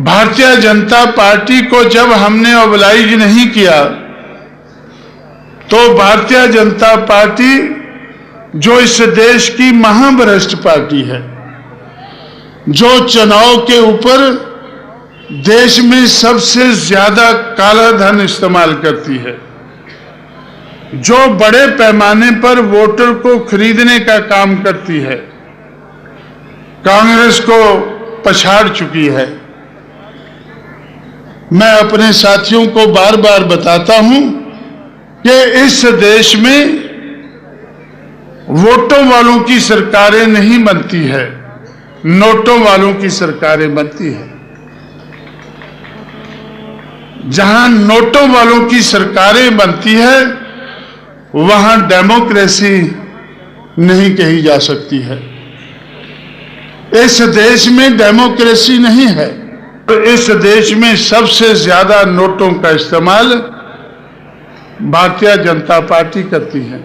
Bharatiya Janata party को जब हमने ऑबलाइज नहीं किया तो भारतीय जनता पार्टी जो इस देश की महाभ्रष्ट पार्टी है, जो चुनाव के ऊपर देश में सबसे ज्यादा काला धन इस्तेमाल करती है, जो बड़े पैमाने पर वोटर को खरीदने का काम करती है, कांग्रेस को पछाड़ चुकी है। मैं अपने साथियों को बार बार बताता हूं कि इस देश में वोटों वालों की सरकारें नहीं बनती है, नोटों वालों की सरकारें बनती है। जहां नोटों वालों की सरकारें बनती है वहां डेमोक्रेसी नहीं कही जा सकती है। इस देश में डेमोक्रेसी नहीं है। इस देश में सबसे ज्यादा नोटों का इस्तेमाल भारतीय जनता पार्टी करती है।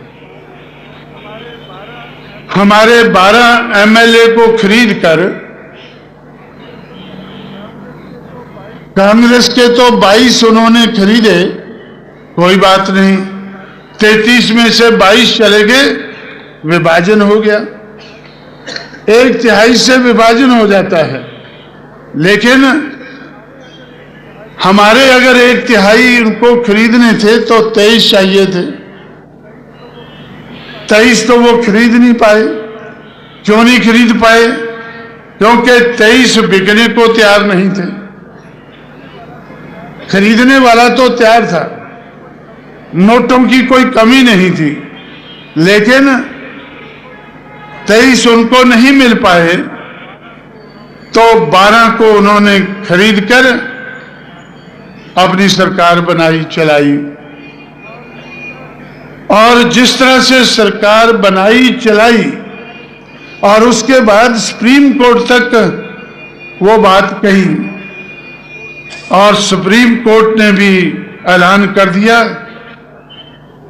हमारे 12 एमएलए को खरीद कर कांग्रेस के तो 22 उन्होंने खरीदे, कोई बात नहीं, 33 में से 22 चले गए, विभाजन हो गया, 1/3 से विभाजन हो जाता है। लेकिन हमारे अगर 1/3 उनको खरीदने थे तो 23 चाहिए थे, 23 तो वो खरीद नहीं पाए। क्यों नहीं खरीद पाए? क्योंकि 23 बिकने को तैयार नहीं थे। खरीदने वाला तो तैयार था, नोटों की कोई कमी नहीं थी, लेकिन 23 उनको नहीं मिल पाए तो 12 को उन्होंने खरीद कर अपनी सरकार बनाई, चलाई। और जिस तरह से सरकार बनाई, चलाई और उसके बाद सुप्रीम कोर्ट तक वो बात कही और सुप्रीम कोर्ट ने भी ऐलान कर दिया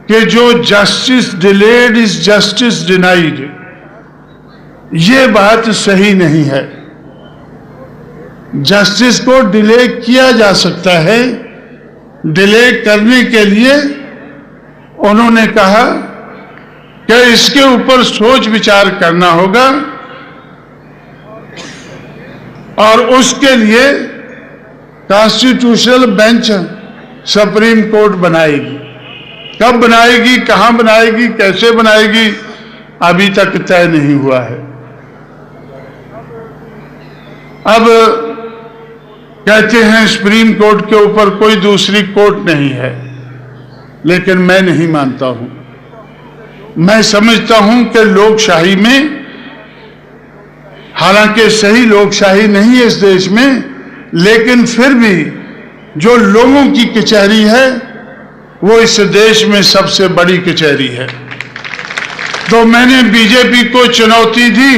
कि जो justice delayed is justice denied, ये बात सही नहीं है। जस्टिस को डिले किया जा सकता है। डिले करने के लिए उन्होंने कहा कि इसके ऊपर सोच विचार करना होगा और उसके लिए कॉन्स्टिट्यूशनल बेंच सुप्रीम कोर्ट बनाएगी। कब बनाएगी, कहां बनाएगी, कैसे बनाएगी, अभी तक तय नहीं हुआ है। अब कहते हैं सुप्रीम कोर्ट के ऊपर कोई दूसरी कोर्ट नहीं है, लेकिन मैं नहीं मानता हूं। मैं समझता हूं कि लोकशाही में, हालांकि सही लोकशाही नहीं है इस देश में, लेकिन फिर भी जो लोगों की कचहरी है वो इस देश में सबसे बड़ी कचहरी है। तो मैंने बीजेपी को चुनौती दी,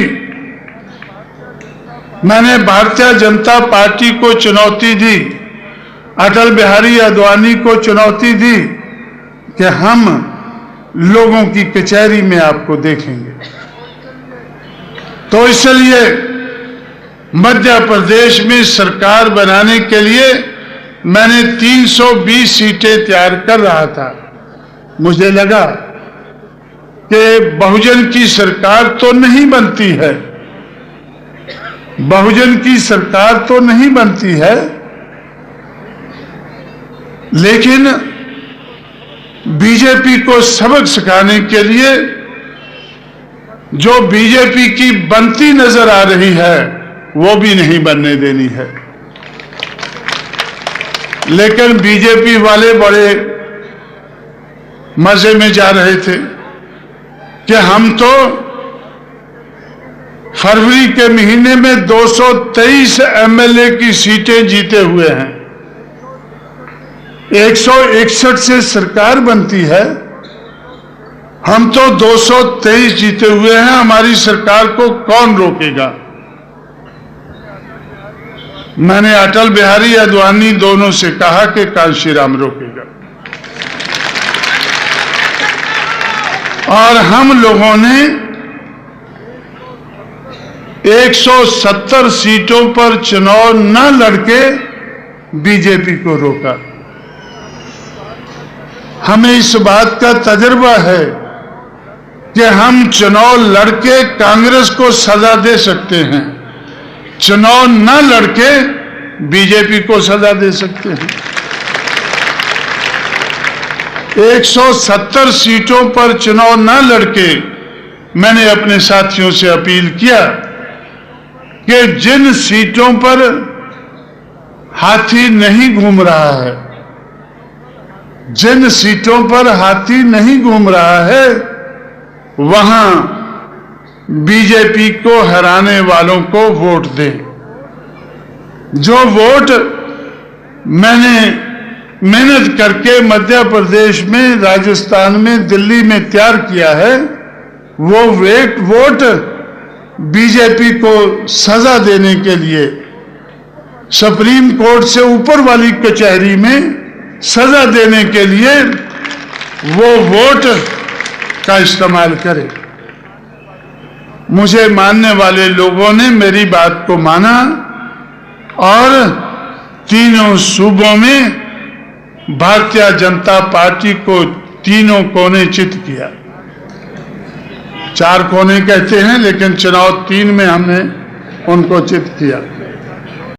मैंने भारतीय जनता पार्टी को चुनौती दी, अटल बिहारी आडवाणी को चुनौती दी कि हम लोगों की कचहरी में आपको देखेंगे। तो इसलिए मध्य प्रदेश में सरकार बनाने के लिए मैंने 320 सीटें तैयार कर रहा था। मुझे लगा कि बहुजन की सरकार तो नहीं बनती है, बहुजन की सरकार तो नहीं बनती है, लेकिन बीजेपी को सबक सिखाने के लिए जो बीजेपी की बनती नजर आ रही है वो भी नहीं बनने देनी है। लेकिन बीजेपी वाले बड़े मजे में जा रहे थे कि हम तो फरवरी के महीने में 223 एमएलए की सीटें जीते हुए हैं। 161 से सरकार बनती है, हम तो 223 जीते हुए हैं, हमारी सरकार को कौन रोकेगा? मैंने अटल बिहारी आडवाणी दोनों से कहा कि कांशीराम रोकेगा। और हम लोगों ने 170 सीटों पर चुनाव न लड़के बीजेपी को रोका। हमें इस बात का तजुर्बा है कि हम चुनाव लड़के कांग्रेस को सजा दे सकते हैं, चुनाव न लड़के बीजेपी को सजा दे सकते हैं। 170 सीटों पर चुनाव न लड़के मैंने अपने साथियों से अपील किया कि जिन सीटों पर हाथी नहीं घूम रहा है, जिन सीटों पर हाथी नहीं घूम रहा है, वहां बीजेपी को हराने वालों को वोट दें। जो वोट मैंने मेहनत करके मध्य प्रदेश में, राजस्थान में, दिल्ली में तैयार किया है, वो वोट बीजेपी को सजा देने के लिए सुप्रीम कोर्ट से ऊपर वाली कचहरी में सजा देने के लिए वो वोट का इस्तेमाल करे। मुझे मानने वाले लोगों ने मेरी बात को माना और तीनों सूबों में भारतीय जनता पार्टी को तीनों कोने चित किया। 4 कोने कहते हैं, लेकिन चुनाव 3 में हमने उनको चित किया।